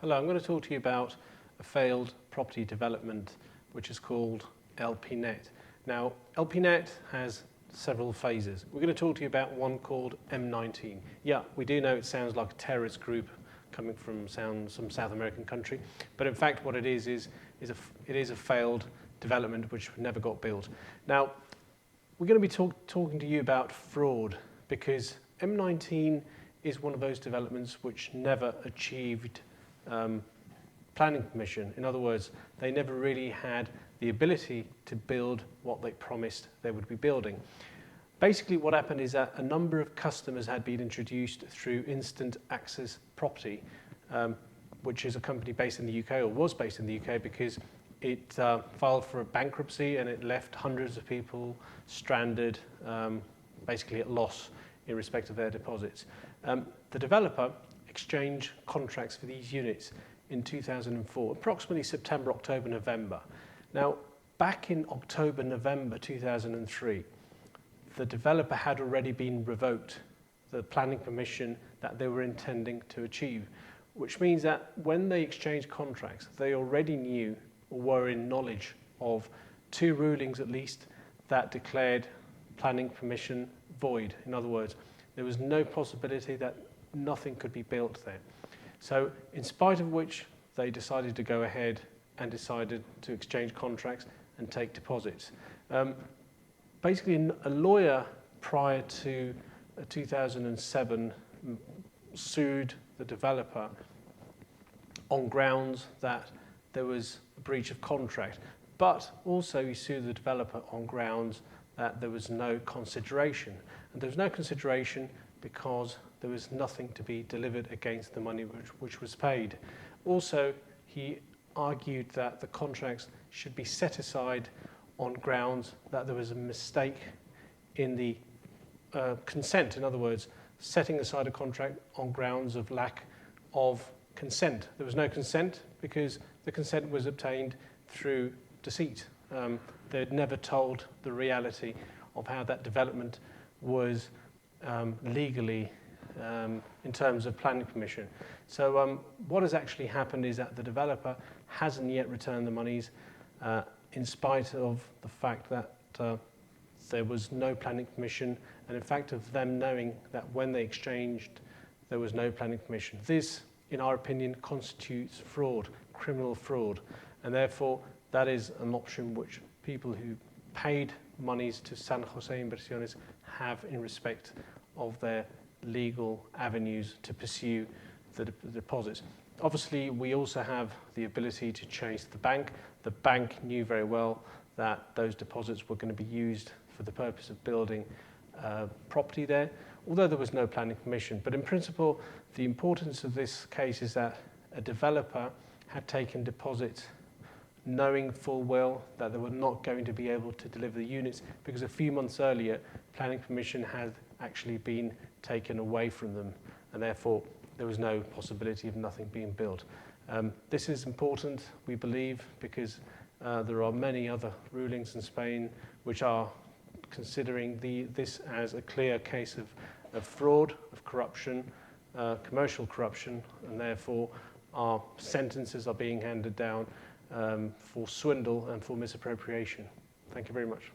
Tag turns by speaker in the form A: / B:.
A: Hello, I'm going to talk to you about a failed property development which is called Pinet. Now, Pinet has several phases. We're going to talk to you about one called M-19. Yeah, we do know it sounds like a terrorist group coming from some South American country, but in fact what it is a failed development which never got built. Now, we're going to be talking to you about fraud because M-19 is one of those developments which never achieved planning permission. In other words, they never really had the ability to build what they promised they would be building. Basically what happened is that a number of customers had been introduced through Instant Access Property, which is a company based in the UK, or was based in the UK, because it filed for a bankruptcy and it left hundreds of people stranded, basically at loss in respect of their deposits. The developer exchanged contracts for these units in 2004, approximately September, October, November. Now, back in October, November 2003, the developer had already been revoked the planning permission that they were intending to achieve, which means that when they exchanged contracts, they already knew or were in knowledge of two rulings at least that declared planning permission void. In other words, there was no possibility that nothing could be built there. So in spite of which, they decided to go ahead and decided to exchange contracts and take deposits. Basically, a lawyer prior to 2007 sued the developer on grounds that there was a breach of contract, but also he sued the developer on grounds that there was no consideration. And there was no consideration because there was nothing to be delivered against the money which was paid. Also, he argued that the contracts should be set aside on grounds that there was a mistake in the consent. In other words, setting aside a contract on grounds of lack of consent. There was no consent because the consent was obtained through deceit. They had never told the reality of how that development was legally in terms of planning permission. So what has actually happened is that the developer hasn't yet returned the monies in spite of the fact that there was no planning permission, and in fact of them knowing that when they exchanged there was no planning permission. This, in our opinion, constitutes fraud, criminal fraud, and therefore that is an option which people who paid monies to San José Inversiones have in respect of their legal avenues to pursue the deposits. Obviously, we also have the ability to chase the bank. The bank knew very well that those deposits were going to be used for the purpose of building property there, although there was no planning permission. But in principle, the importance of this case is that a developer had taken deposits knowing full well that they were not going to be able to deliver the units because a few months earlier, planning permission had actually been taken away from them, and therefore there was no possibility of nothing being built. This is important, we believe, because there are many other rulings in Spain which are considering this as a clear case of fraud, of corruption, commercial corruption, and therefore our sentences are being handed down for swindle and for misappropriation. Thank you very much.